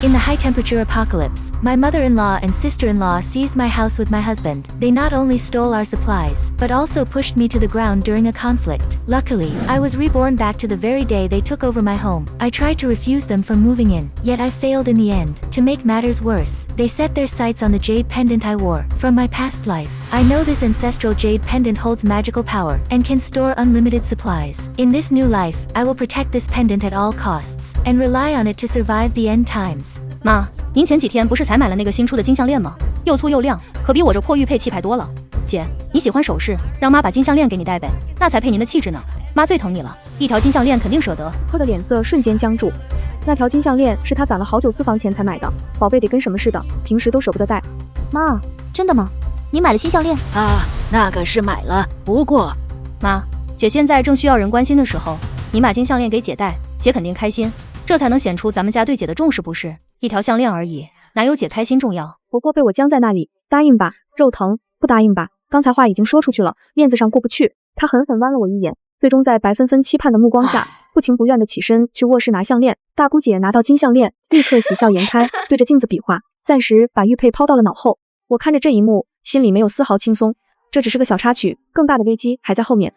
In the high-temperature apocalypse, my mother-in-law and sister-in-law seized my house with my husband. They not only stole our supplies, but also pushed me to the ground during a conflict. Luckily, I was reborn back to the very day they took over my home. I tried to refuse them from moving in, yet I failed in the end. To make matters worse, they set their sights on the Jade Pendant I wore from my past life. I know this ancestral Jade Pendant holds magical power and can store unlimited supplies. In this new life, I will protect this pendant at all costs and rely on it to survive the end times. 妈，您前几天不是才买了那个新出的金项链吗？又粗又亮，可比我这破玉佩气派多了。姐，你喜欢首饰，让妈把金项链给你戴呗，那才配您的气质呢。妈最疼你了，一条金项链肯定舍得。她的脸色瞬间僵住。那条金项链是她攒了好久私房钱才买的，宝贝得跟什么似的，平时都舍不得戴。妈，真的吗？你买了新项链啊？那个是买了，不过，妈，姐现在正需要人关心的时候，你把金项链给姐戴，姐肯定开心，这才能显出咱们家对姐的重视，不是？一条项链而已，哪有姐开心重要？婆婆被我僵在那里，答应吧，肉疼；不答应吧，刚才话已经说出去了，面子上过不去。她狠狠剜了我一眼，最终在白芬芬期盼的目光下，不情不愿地起身去卧室拿项链。大姑姐拿到金项链，立刻喜笑颜开，对着镜子比划，暂时把玉佩抛到了脑后。我看着这一幕，心里没有丝毫轻松。这只是个小插曲，更大的危机还在后面。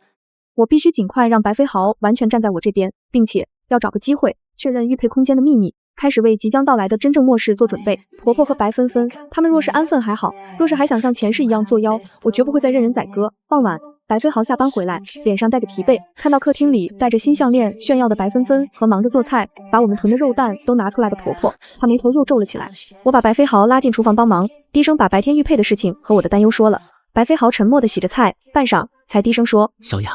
我必须尽快让白飞豪完全站在我这边，并且要找个机会确认玉佩空间的秘密，开始为即将到来的真正末世做准备。婆婆和白芬芬他们若是安分还好，若是还想像前世一样作妖，我绝不会再任人宰割。傍晚，白飞豪下班回来，脸上带着疲惫，看到客厅里带着新项链炫耀的白芬芬和忙着做菜把我们囤的肉蛋都拿出来的婆婆，她眉头又皱了起来。我把白飞豪拉进厨房帮忙，低声把白天玉佩的事情和我的担忧说了。白飞豪沉默地洗着菜，半晌才低声说：小雅，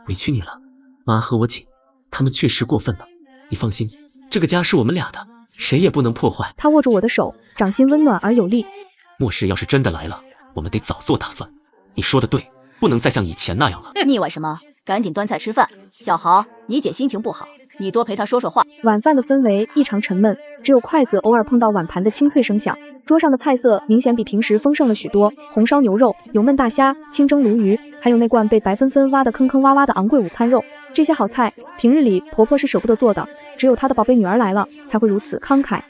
委屈你了，妈和我姐他们确实过分了，你放心，这个家是我们俩的，谁也不能破坏。他握住我的手，掌心温暖而有力。末世要是真的来了，我们得早做打算。你说的对，不能再像以前那样了。腻歪什么？赶紧端菜吃饭。小豪，你姐心情不好，你多陪她说说话。晚饭的氛围异常沉闷，只有筷子偶尔碰到碗盘的清脆声响。桌上的菜色明显比平时丰盛了许多，红烧牛肉、油焖大虾、清蒸鲈鱼，还有那罐被白芬芬挖得坑坑洼洼的昂贵午餐肉。这些好菜，平日里婆婆是舍不得做的，只有她的宝贝女儿来了，才会如此慷慨。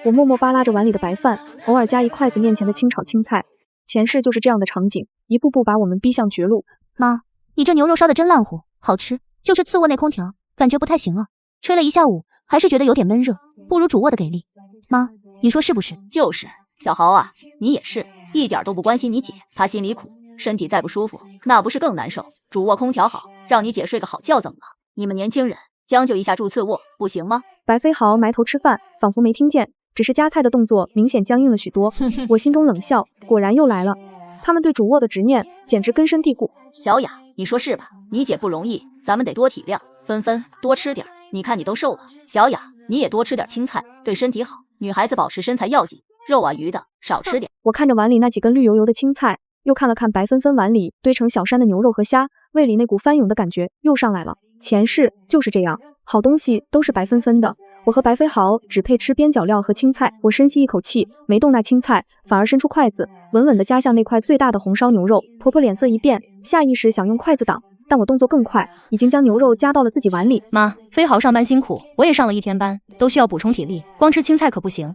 我默默扒拉着碗里的白饭，偶尔夹一筷子面前的清炒青菜。前世就是这样的场景，一步步把我们逼向绝路。妈，你这牛肉烧得真烂乎，好吃，就是次卧内空调，感觉不太行啊。吹了一下午，还是觉得有点闷热，不如主卧的给力。妈，你说是不是？就是，小豪啊，你也是，一点都不关心你姐，她心里苦，身体再不舒服，那不是更难受？主卧空调好，让你姐睡个好觉怎么了？你们年轻人将就一下住次卧，不行吗？白飞豪埋头吃饭，仿佛没听见，只是夹菜的动作明显僵硬了许多。我心中冷笑，果然又来了。他们对主卧的执念简直根深蒂固。小雅，你说是吧？你姐不容易，咱们得多体谅。芬芬，多吃点，你看你都瘦了。小雅，你也多吃点青菜，对身体好。女孩子保持身材要紧，肉啊鱼的少吃点。我看着碗里那几根绿油油的青菜，又看了看白芬芬碗里堆成小山的牛肉和虾，胃里那股翻涌的感觉又上来了。前世就是这样，好东西都是白芬芬的。我和白飞豪只配吃边角料和青菜。我深吸一口气，没动那青菜，反而伸出筷子，稳稳地夹向那块最大的红烧牛肉。婆婆脸色一变，下意识想用筷子挡，但我动作更快，已经将牛肉夹到了自己碗里。妈，飞豪上班辛苦，我也上了一天班，都需要补充体力，光吃青菜可不行。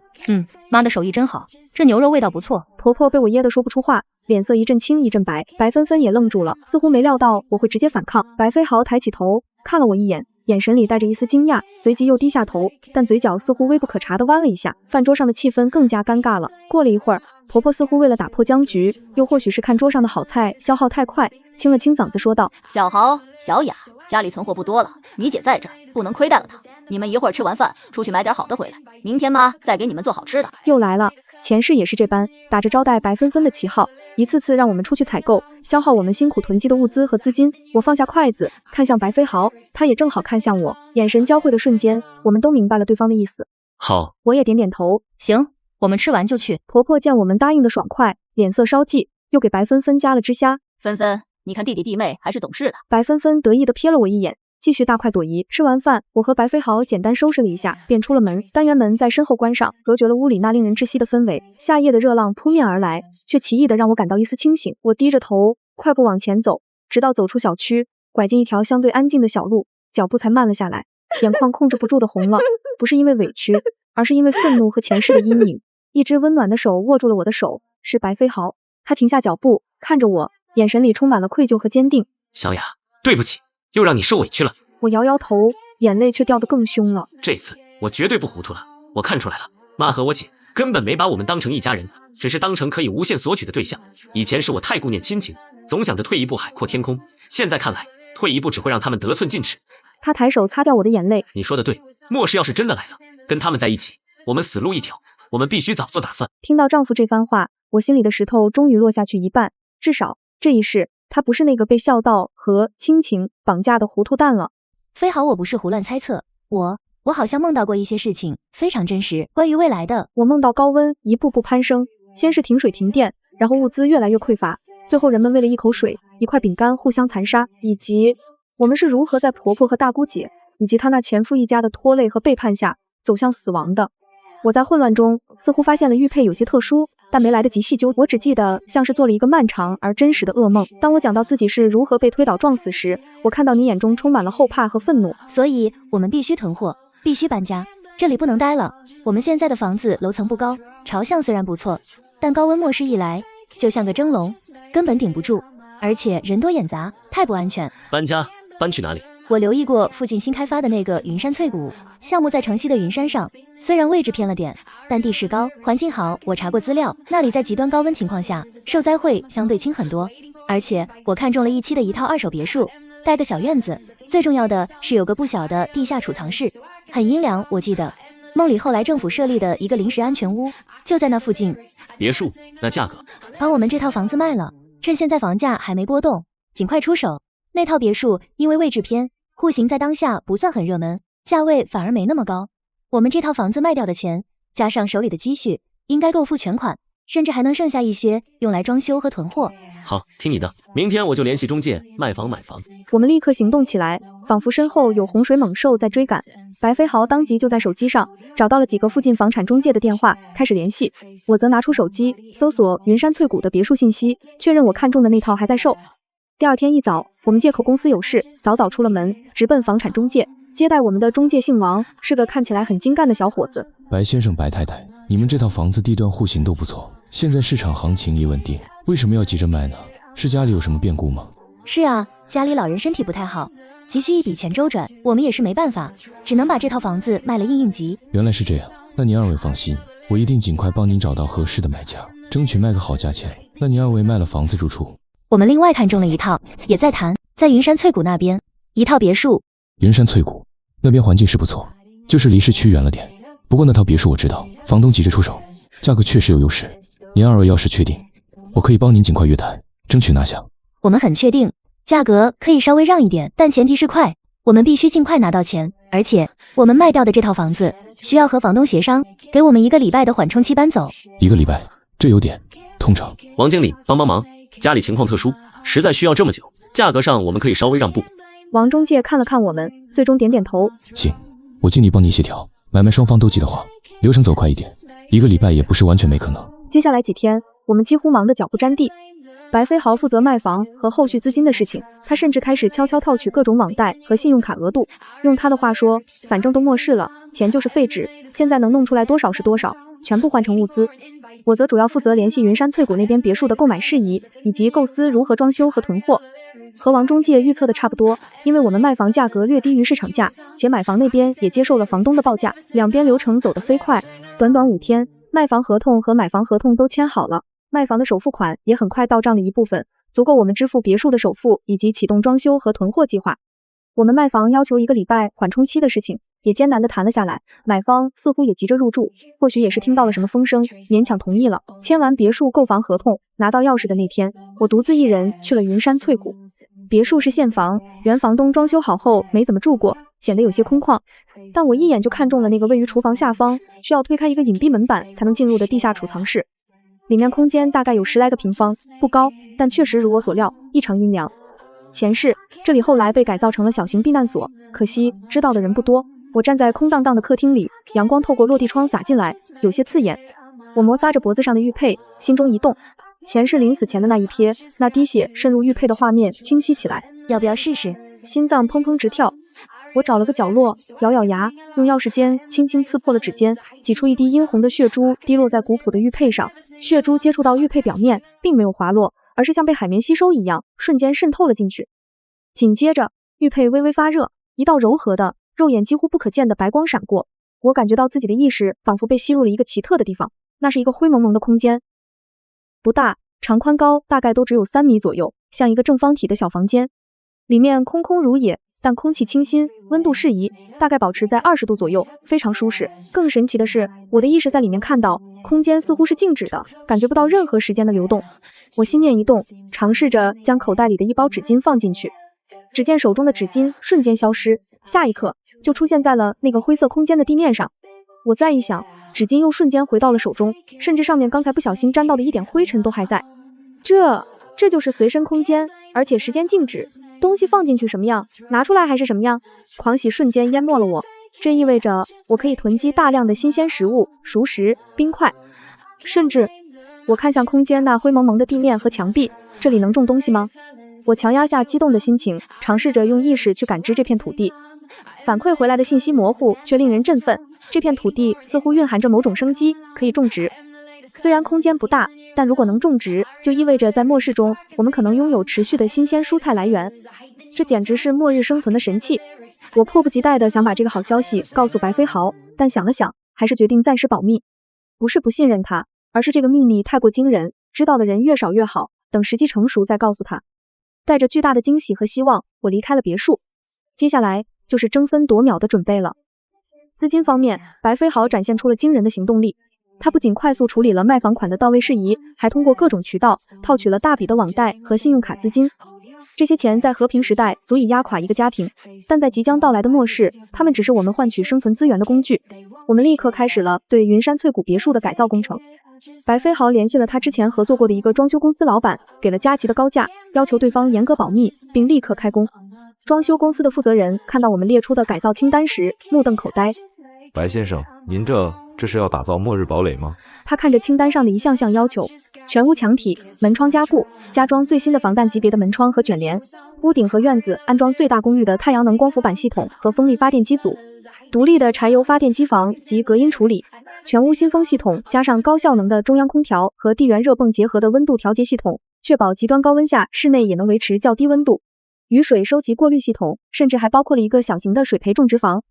妈的手艺真好，这牛肉味道不错。婆婆被我噎得说不出话，脸色一阵青一阵白。白芬芬也愣住了，似乎没料到我会直接反抗。白飞豪抬起头看了我一眼，眼神里带着一丝惊讶，随即又低下头，但嘴角似乎微不可察地弯了一下。饭桌上的气氛更加尴尬了。过了一会儿，婆婆似乎为了打破僵局，又或许是看桌上的好菜消耗太快，清了清嗓子说道：小豪、小雅，家里存货不多了，你姐在这儿，不能亏待了她。你们一会儿吃完饭出去买点好的回来，明天妈再给你们做好吃的。又来了，前世也是这般，打着招待白芬芬的旗号，一次次让我们出去采购，消耗我们辛苦囤积的物资和资金。我放下筷子，看向白飞豪，他也正好看向我，眼神交汇的瞬间，我们都明白了对方的意思。好，我也点点头，行，我们吃完就去。婆婆见我们答应的爽快，脸色稍霁，又给白芬芬加了只虾。芬芬，你看弟弟弟妹还是懂事的。白芬芬得意地瞥了我一眼，继续大快朵颐。吃完饭，我和白飞豪简单收拾了一下，便出了门。单元门在身后关上，隔绝了屋里那令人窒息的氛围。夏夜的热浪扑面而来，却奇异的让我感到一丝清醒。我低着头，快步往前走，直到走出小区，拐进一条相对安静的小路，脚步才慢了下来，眼眶控制不住的红了，不是因为委屈，而是因为愤怒和前世的阴影。一只温暖的手握住了我的手，是白飞豪。他停下脚步，看着我，眼神里充满了愧疚和坚定。小雅，对不起，又让你受委屈了。我摇摇头，眼泪却掉得更凶了。这次我绝对不糊涂了，我看出来了，妈和我姐根本没把我们当成一家人，只是当成可以无限索取的对象。以前是我太顾念亲情，总想着退一步海阔天空，现在看来，退一步只会让他们得寸进尺。他抬手擦掉我的眼泪。你说的对，莫氏要是真的来了，跟他们在一起，我们死路一条，我们必须早做打算。听到丈夫这番话，我心里的石头终于落下去一半，至少这一世，他不是那个被孝道和亲情绑架的糊涂蛋了。飞豪，我不是胡乱猜测，我好像梦到过一些事情，非常真实，关于未来的。我梦到高温一步步攀升，先是停水停电，然后物资越来越匮乏，最后人们为了一口水、一块饼干互相残杀，以及我们是如何在婆婆和大姑姐以及她那前夫一家的拖累和背叛下走向死亡的。我在混乱中似乎发现了玉佩有些特殊，但没来得及细究，我只记得像是做了一个漫长而真实的噩梦。当我讲到自己是如何被推倒撞死时，我看到你眼中充满了后怕和愤怒。所以我们必须囤货，必须搬家，这里不能待了。我们现在的房子楼层不高，朝向虽然不错，但高温末世一来，就像个蒸笼，根本顶不住，而且人多眼杂，太不安全。搬家，搬去哪里？我留意过附近新开发的那个云山翠谷项目，在城西的云山上，虽然位置偏了点，但地势高，环境好。我查过资料，那里在极端高温情况下，受灾会相对轻很多。而且我看中了1期的一套2手别墅，带个小院子，最重要的是有个不小的地下储藏室，很阴凉。我记得梦里后来政府设立的一个临时安全屋就在那附近。别墅，那价格？把我们这套房子卖了，趁现在房价还没波动，尽快出手。那套别墅因为位置偏，户型在当下不算很热门，价位反而没那么高。我们这套房子卖掉的钱，加上手里的积蓄，应该够付全款，甚至还能剩下一些用来装修和囤货。好，听你的，明天我就联系中介卖房买房。我们立刻行动起来，仿佛身后有洪水猛兽在追赶。白飞豪当即就在手机上找到了几个附近房产中介的电话，开始联系。我则拿出手机搜索云山翠谷的别墅信息，确认我看中的那套还在售。第二天一早，我们借口公司有事，早早出了门，直奔房产中介。接待我们的中介姓王，是个看起来很精干的小伙子。白先生、白太太，你们这套房子地段户型都不错，现在市场行情也稳定，为什么要急着卖呢？是家里有什么变故吗？是啊，家里老人身体不太好，急需一笔钱周转，我们也是没办法，只能把这套房子卖了应急。原来是这样，那您二位放心，我一定尽快帮您找到合适的买家，争取卖个好价钱。那您二位卖了房子住处？我们另外看中了一套，也在谈，在云山翠谷那边，一套别墅。云山翠谷那边环境是不错，就是离市区远了点。不过那套别墅我知道，房东急着出手，价格确实有优势。您二位要是确定，我可以帮您尽快约谈，争取拿下。我们很确定，价格可以稍微让一点，但前提是快，我们必须尽快拿到钱。而且我们卖掉的这套房子需要和房东协商，给我们1个礼拜的缓冲期搬走。1个礼拜，这有点通常。王经理，帮忙，家里情况特殊，实在需要这么久，价格上我们可以稍微让步。王中介看了看我们，最终点点头。行，我尽力帮你协调，买卖双方都记得话，流程走快一点，1个礼拜也不是完全没可能。接下来几天，我们几乎忙得脚不沾地。白飞豪负责卖房和后续资金的事情，他甚至开始悄悄套取各种网贷和信用卡额度。用他的话说，反正都末世了，钱就是废纸，现在能弄出来多少是多少，全部换成物资。我则主要负责联系云山翠谷那边别墅的购买事宜，以及构思如何装修和囤货。和王中介预测的差不多，因为我们卖房价格略低于市场价，且买房那边也接受了房东的报价，两边流程走得飞快，短短5天，卖房合同和买房合同都签好了，卖房的首付款也很快到账了一部分，足够我们支付别墅的首付以及启动装修和囤货计划。我们卖房要求1个礼拜缓冲期的事情，也艰难地谈了下来，买方似乎也急着入住，或许也是听到了什么风声，勉强同意了。签完别墅购房合同，拿到钥匙的那天，我独自一人去了云山翠谷。别墅是现房，原房东装修好后没怎么住过，显得有些空旷，但我一眼就看中了那个位于厨房下方，需要推开一个隐蔽门板才能进入的地下储藏室。里面空间大概有10来个平方，不高，但确实如我所料，异常阴凉。前世这里后来被改造成了小型避难所，可惜知道的人不多。我站在空荡荡的客厅里，阳光透过落地窗洒进来，有些刺眼。我摩挲着脖子上的玉佩，心中一动。前世临死前的那一瞥，那滴血渗入玉佩的画面清晰起来。要不要试试？心脏砰砰直跳。我找了个角落，咬咬牙，用钥匙尖轻轻刺破了指尖，挤出一滴殷红的血珠，滴落在古朴的玉佩上。血珠接触到玉佩表面，并没有滑落，而是像被海绵吸收一样，瞬间渗透了进去。紧接着，玉佩微微发热，一道柔和的、肉眼几乎不可见的白光闪过。我感觉到自己的意识仿佛被吸入了一个奇特的地方，那是一个灰蒙蒙的空间，不大，长宽高大概都只有3米左右，像一个正方体的小房间。里面空空如也，但空气清新，温度适宜，大概保持在20度左右，非常舒适。更神奇的是，我的意识在里面看到，空间似乎是静止的，感觉不到任何时间的流动。我心念一动，尝试着将口袋里的一包纸巾放进去，只见手中的纸巾瞬间消失，下一刻就出现在了那个灰色空间的地面上。我再一想，纸巾又瞬间回到了手中，甚至上面刚才不小心沾到的一点灰尘都还在。这就是随身空间，而且时间静止，东西放进去什么样，拿出来还是什么样。狂喜瞬间淹没了我，这意味着我可以囤积大量的新鲜食物、熟食、冰块，甚至我看向空间那灰蒙蒙的地面和墙壁，这里能种东西吗？我强压下激动的心情，尝试着用意识去感知这片土地。反馈回来的信息模糊，却令人振奋。这片土地似乎蕴含着某种生机，可以种植。虽然空间不大，但如果能种植，就意味着在末世中，我们可能拥有持续的新鲜蔬菜来源。这简直是末日生存的神器。我迫不及待地想把这个好消息告诉白飞豪，但想了想，还是决定暂时保密。不是不信任他，而是这个秘密太过惊人，知道的人越少越好，等时机成熟再告诉他。带着巨大的惊喜和希望，我离开了别墅。接下来就是争分夺秒的准备了。资金方面，白飞豪展现出了惊人的行动力。他不仅快速处理了卖房款的到位事宜，还通过各种渠道套取了大笔的网贷和信用卡资金。这些钱在和平时代足以压垮一个家庭，但在即将到来的末世，他们只是我们换取生存资源的工具。我们立刻开始了对云山翠谷别墅的改造工程。白飞豪联系了他之前合作过的一个装修公司老板，给了加急的高价，要求对方严格保密，并立刻开工。装修公司的负责人看到我们列出的改造清单时，目瞪口呆。白先生，您这是要打造末日堡垒吗？他看着清单上的一项项要求，全屋墙体、门窗加固，加装最新的防弹级别的门窗和卷帘，屋顶和院子安装最大功率的太阳能光伏板系统和风力发电机组，独立的柴油发电机房及隔音处理，全屋新风系统加上高效能的中央空调和地缘热泵结合的温度调节系统，确保极端高温下室内也能维持较低温度。雨水收集过滤系统，甚至还包括了一个小型的水培种植房。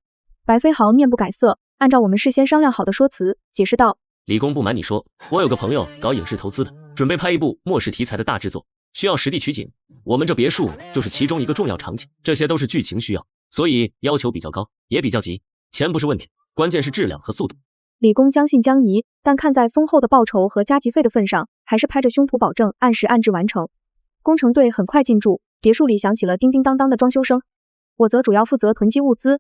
白飞豪面不改色，按照我们事先商量好的说辞，解释道：李工，不瞒你说，我有个朋友搞影视投资的，准备拍一部末世题材的大制作，需要实地取景，我们这别墅就是其中一个重要场景，这些都是剧情需要，所以要求比较高，也比较急。钱不是问题，关键是质量和速度。李工将信将疑，但看在丰厚的报酬和加急费的份上，还是拍着胸脯保证按时按质完成。工程队很快进驻，别墅里响起了叮叮当当的装修声。我则主要负责囤积物资。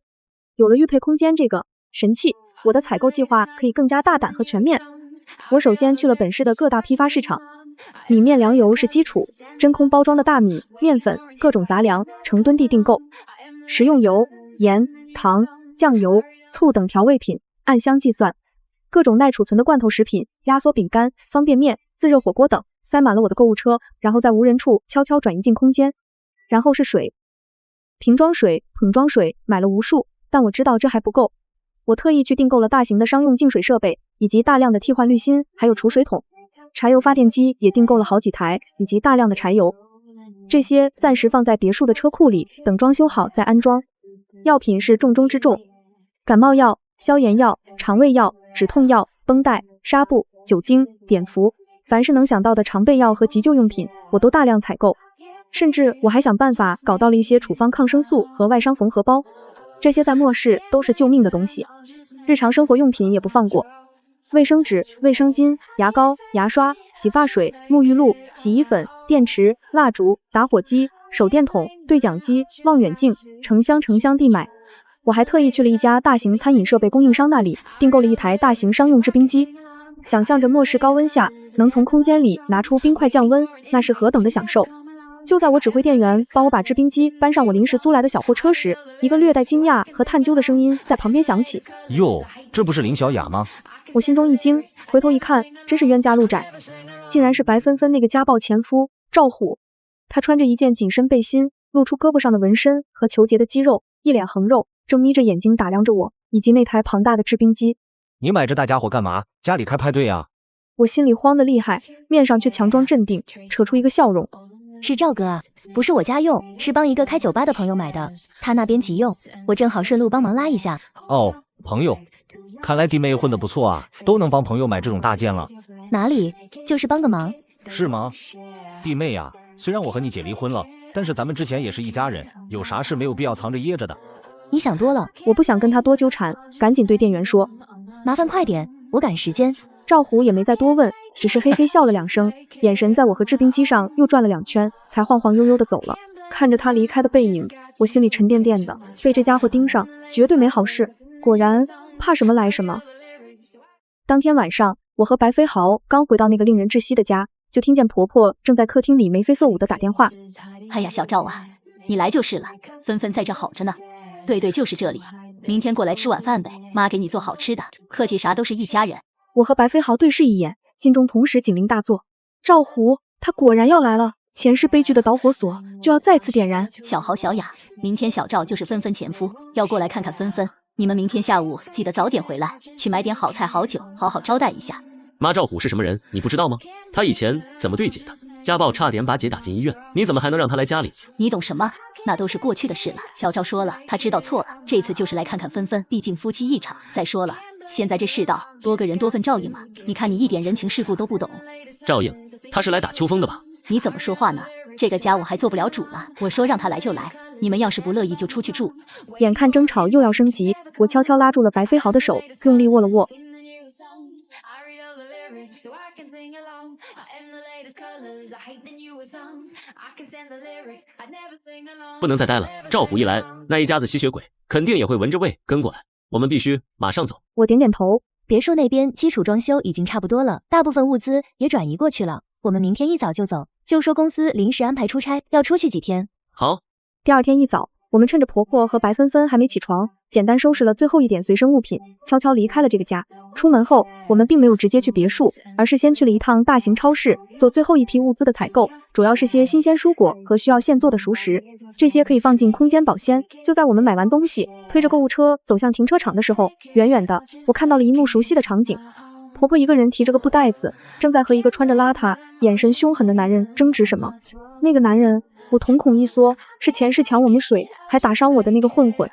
有了玉佩空间这个神器，我的采购计划可以更加大胆和全面。我首先去了本市的各大批发市场，米面粮油是基础，真空包装的大米、面粉、各种杂粮成吨地订购，食用油、盐、糖、酱油、醋等调味品按箱计算，各种耐储存的罐头食品、压缩饼干、方便面、自热火锅等塞满了我的购物车，然后在无人处悄悄转移进空间。然后是水，瓶装水、桶装水买了无数，但我知道这还不够。我特意去订购了大型的商用净水设备，以及大量的替换滤芯，还有储水桶。柴油发电机也订购了好几台，以及大量的柴油。这些暂时放在别墅的车库里，等装修好再安装。药品是重中之重，感冒药、消炎药、肠胃药、止痛药、绷带、纱布、酒精、碘伏，凡是能想到的常备药和急救用品，我都大量采购。甚至我还想办法搞到了一些处方抗生素和外伤缝合包，这些在末世都是救命的东西。日常生活用品也不放过，卫生纸、卫生巾、牙膏、牙刷、洗发水、沐浴露、洗衣粉、电池、蜡烛、打火机、手电筒、对讲机、望远镜，成箱地买。我还特意去了一家大型餐饮设备供应商那里，订购了一台大型商用制冰机。想象着末世高温下能从空间里拿出冰块降温，那是何等的享受。就在我指挥店员帮我把制冰机搬上我临时租来的小货车时，一个略带惊讶和探究的声音在旁边响起。哟，这不是林小雅吗？我心中一惊，回头一看，真是冤家路窄，竟然是白芬芬那个家暴前夫赵虎。他穿着一件紧身背心，露出胳膊上的纹身和裘结的肌肉，一脸横肉，正眯着眼睛打量着我以及那台庞大的制冰机。你买这大家伙干嘛？家里开派对啊？我心里慌得厉害，面上却强装镇定，扯出一个笑容。是赵哥啊，不是我家用，是帮一个开酒吧的朋友买的，他那边急用，我正好顺路帮忙拉一下。哦，朋友，看来弟妹混得不错啊，都能帮朋友买这种大件了。哪里，就是帮个忙。是吗？弟妹啊，虽然我和你姐离婚了，但是咱们之前也是一家人，有啥事没有必要藏着掖着的。你想多了，我不想跟他多纠缠，赶紧对店员说，麻烦快点，我赶时间。赵虎也没再多问，只是嘿嘿笑了2声，眼神在我和制冰机上又转了2圈，才晃晃悠悠的走了。看着他离开的背影，我心里沉甸甸的，被这家伙盯上，绝对没好事。果然，怕什么来什么。当天晚上，我和白飞豪刚回到那个令人窒息的家，就听见婆婆正在客厅里眉飞色舞的打电话。哎呀，小赵啊，你来就是了，芬芬在这好着呢。对，就是这里，明天过来吃晚饭呗，妈给你做好吃的，客气啥都是一家人。我和白飞豪对视一眼，心中同时警铃大作。赵虎，他果然要来了，前世悲剧的导火索就要再次点燃。小豪小雅，明天小赵就是芬芬前夫，要过来看看芬芬。你们明天下午记得早点回来，去买点好菜好酒，好好招待一下。妈，赵虎是什么人？你不知道吗？他以前怎么对姐的？家暴差点把姐打进医院，你怎么还能让他来家里？你懂什么？那都是过去的事了。小赵说了，他知道错了，这次就是来看看芬芬，毕竟夫妻一场。再说了，现在这世道，多个人多份照应嘛。你看你一点人情世故都不懂。照应？他是来打秋风的吧？你怎么说话呢？这个家我还做不了主了，我说让他来就来，你们要是不乐意就出去住。眼看争吵又要升级，我悄悄拉住了白飞豪的手，用力握了握。不能再待了，赵虎一来，那一家子吸血鬼肯定也会闻着味跟过来，我们必须马上走。我点点头。别墅那边基础装修已经差不多了，大部分物资也转移过去了，我们明天一早就走，就说公司临时安排出差，要出去几天。好。第二天一早，我们趁着婆婆和白芬芬还没起床，简单收拾了最后一点随身物品，悄悄离开了这个家。出门后，我们并没有直接去别墅，而是先去了一趟大型超市，做最后一批物资的采购，主要是些新鲜蔬果和需要现做的熟食，这些可以放进空间保鲜。就在我们买完东西，推着购物车走向停车场的时候，远远的我看到了一幕熟悉的场景。婆婆一个人提着个布袋子，正在和一个穿着邋遢、眼神凶狠的男人争执什么。那个男人，我瞳孔一缩，是前世抢我们水还打伤我的那个混混。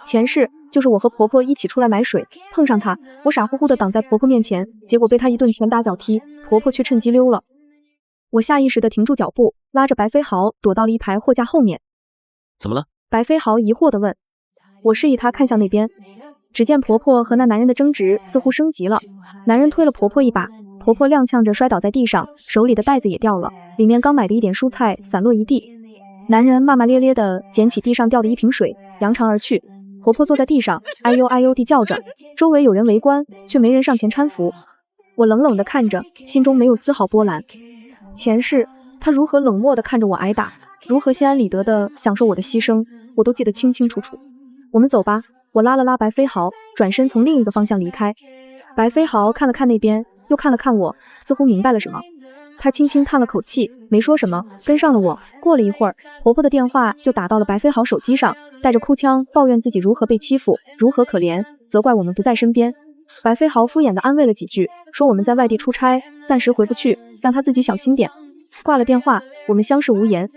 前世就是我和婆婆一起出来买水，碰上他，我傻乎乎的挡在婆婆面前，结果被他一顿拳打脚踢，婆婆却趁机溜了。我下意识的停住脚步，拉着白飞豪躲到了一排货架后面。怎么了？白飞豪疑惑的问。我示意他看向那边。只见婆婆和那男人的争执似乎升级了，男人推了婆婆一把，婆婆踉跄着摔倒在地上，手里的袋子也掉了，里面刚买的一点蔬菜散落一地。男人骂骂咧咧地捡起地上掉的一瓶水，扬长而去。婆婆坐在地上，哎呦哎呦地叫着，周围有人围观，却没人上前搀扶。我冷冷地看着，心中没有丝毫波澜。前世他如何冷漠地看着我挨打，如何心安理得地享受我的牺牲，我都记得清清楚楚。我们走吧。我拉了拉白飞豪，转身从另一个方向离开。白飞豪看了看那边，又看了看我，似乎明白了什么。他轻轻叹了口气，没说什么，跟上了我。过了一会儿，婆婆的电话就打到了白飞豪手机上，带着哭腔抱怨自己如何被欺负，如何可怜，责怪我们不在身边。白飞豪敷衍地安慰了几句，说我们在外地出差，暂时回不去，让他自己小心点。挂了电话，我们相视无言。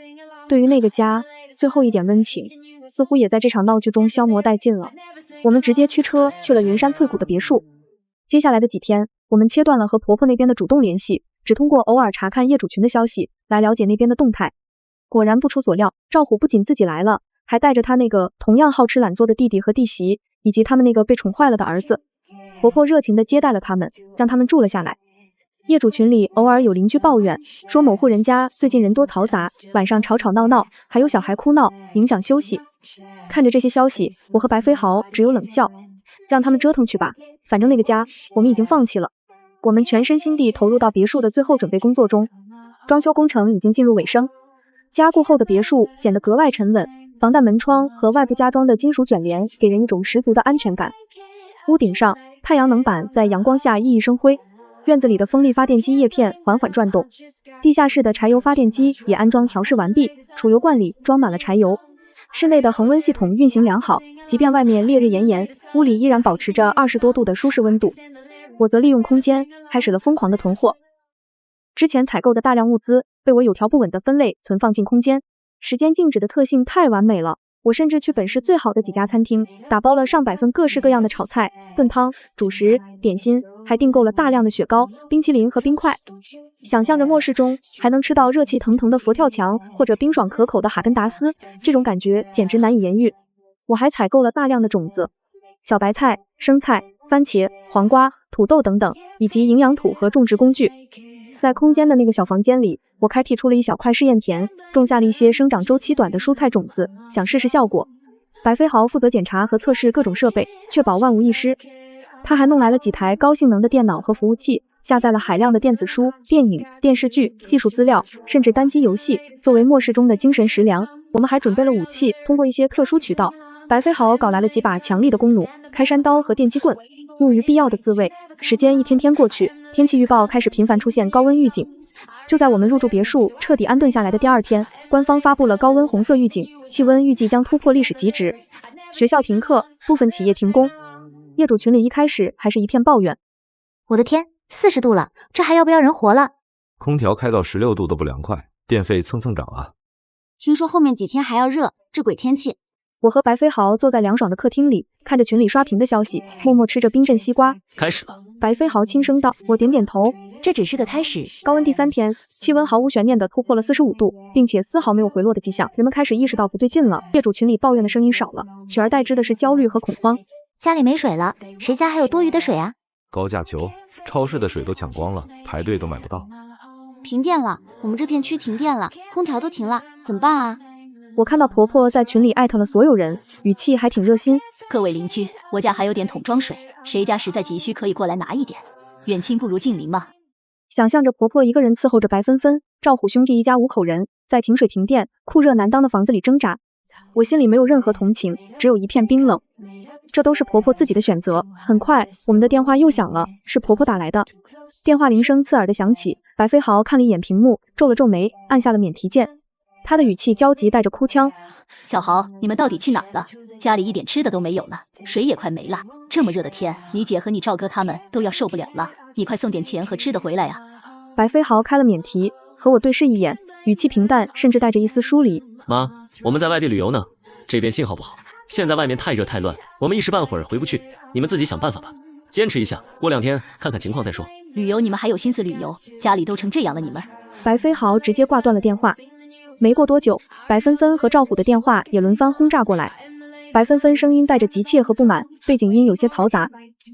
对于那个家，最后一点温情似乎也在这场闹剧中消磨殆尽了。我们直接驱车去了云山翠谷的别墅。接下来的几天，我们切断了和婆婆那边的主动联系，只通过偶尔查看业主群的消息来了解那边的动态。果然不出所料，赵虎不仅自己来了，还带着他那个同样好吃懒做的弟弟和弟媳，以及他们那个被宠坏了的儿子。婆婆热情地接待了他们，让他们住了下来。业主群里偶尔有邻居抱怨，说某户人家最近人多嘈杂，晚上吵吵闹闹，还有小孩哭闹，影响休息。看着这些消息，我和白飞豪只有冷笑，让他们折腾去吧，反正那个家我们已经放弃了。我们全身心地投入到别墅的最后准备工作中，装修工程已经进入尾声。加固后的别墅显得格外沉稳，防弹门窗和外部加装的金属卷帘给人一种十足的安全感。屋顶上，太阳能板在阳光下熠熠生辉。院子里的风力发电机叶片缓缓转动，地下室的柴油发电机也安装调试完毕，储油罐里装满了柴油，室内的恒温系统运行良好，即便外面烈日炎炎，屋里依然保持着20多度的舒适温度。我则利用空间开始了疯狂的囤货。之前采购的大量物资被我有条不紊地分类存放进空间，时间静止的特性太完美了。我甚至去本市最好的几家餐厅，打包了上百份各式各样的炒菜、炖汤、主食、点心，还订购了大量的雪糕、冰淇淋和冰块。想象着末世中还能吃到热气腾腾的佛跳墙或者冰爽可口的哈根达斯，这种感觉简直难以言喻。我还采购了大量的种子、小白菜、生菜、番茄、黄瓜、土豆等等，以及营养土和种植工具。在空间的那个小房间里，我开辟出了一小块试验田，种下了一些生长周期短的蔬菜种子，想试试效果。白飞豪负责检查和测试各种设备，确保万无一失。他还弄来了几台高性能的电脑和服务器，下载了海量的电子书、电影、电视剧、技术资料，甚至单机游戏，作为末世中的精神食粮。我们还准备了武器，通过一些特殊渠道，白飞豪搞来了几把强力的弓弩、开山刀和电击棍，用于必要的自卫。时间一天天过去，天气预报开始频繁出现高温预警。就在我们入住别墅彻底安顿下来的第2天，官方发布了高温红色预警，气温预计将突破历史极值。学校停课，部分企业停工。业主群里一开始还是一片抱怨，我的天，40度了，这还要不要人活了？空调开到16度都不凉快，电费蹭蹭涨啊！听说后面几天还要热，这鬼天气。我和白飞豪坐在凉爽的客厅里，看着群里刷屏的消息，默默吃着冰镇西瓜。开始了。白飞豪轻声道，我点点头。这只是个开始。高温第3天，气温毫无悬念地突破了45度，并且丝毫没有回落的迹象。人们开始意识到不对劲了，业主群里抱怨的声音少了，取而代之的是焦虑和恐慌。家里没水了，谁家还有多余的水啊？高价球，超市的水都抢光了，排队都买不到。停电了，我们这片区停电了，空调都停了，怎么办啊？我看到婆婆在群里艾特了所有人，语气还挺热心。各位邻居，我家还有点桶装水，谁家实在急需可以过来拿一点。远亲不如近邻嘛。想象着婆婆一个人伺候着白芬芬、赵虎兄弟一家5口人，在停水停电、酷热难当的房子里挣扎，我心里没有任何同情，只有一片冰冷。这都是婆婆自己的选择。很快，我们的电话又响了，是婆婆打来的。电话铃声刺耳的响起，白飞豪看了一眼屏幕，皱了皱眉，按下了免提键。他的语气焦急，带着哭腔：小豪，你们到底去哪儿了？家里一点吃的都没有了，水也快没了。这么热的天，你姐和你赵哥他们都要受不了了，你快送点钱和吃的回来呀！白飞豪开了免提，和我对视一眼，语气平淡，甚至带着一丝疏离。妈，我们在外地旅游呢，这边信号不好，现在外面太热太乱，我们一时半会儿回不去，你们自己想办法吧，坚持一下，过2天看看情况再说。旅游你们还有心思旅游？家里都成这样了，你们……白飞豪直接挂断了电话。没过多久，白芬芬和赵虎的电话也轮番轰炸过来。白芬芬声音带着急切和不满，背景音有些嘈杂。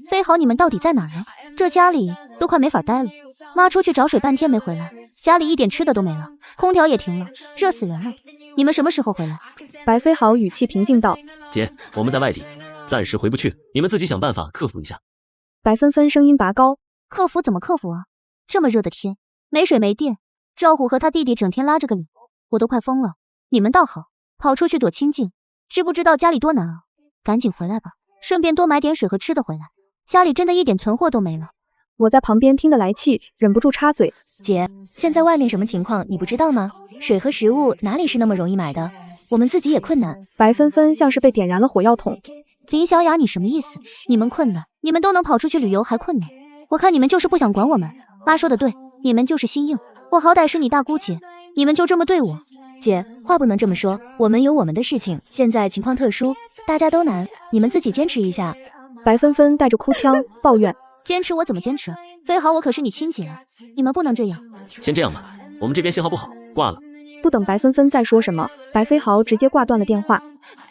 飞豪，你们到底在哪儿呢？这家里都快没法待了。妈出去找水半天没回来，家里一点吃的都没了，空调也停了，热死人了。你们什么时候回来？白飞豪语气平静道：姐，我们在外地，暂时回不去，你们自己想办法克服一下。白芬芬声音拔高：克服怎么克服啊？这么热的天，没水没电，赵虎和他弟弟整天拉着个理，我都快疯了。你们倒好，跑出去躲清静，知不知道家里多难啊？赶紧回来吧，顺便多买点水和吃的回来，家里真的一点存货都没了。我在旁边听得来气，忍不住插嘴：姐，现在外面什么情况你不知道吗？水和食物哪里是那么容易买的，我们自己也困难。白芬芬像是被点燃了火药桶。林小雅，你什么意思？你们困难，你们都能跑出去旅游还困难？我看你们就是不想管我们。妈说的对，你们就是心硬，我好歹是你大姑姐，你们就这么对我？姐，话不能这么说，我们有我们的事情，现在情况特殊，大家都难，你们自己坚持一下。白芬芬带着哭腔抱怨：坚持我怎么坚持？飞豪，我可是你亲姐，你们不能这样。先这样吧，我们这边信号不好，挂了。不等白芬芬再说什么，白飞豪直接挂断了电话。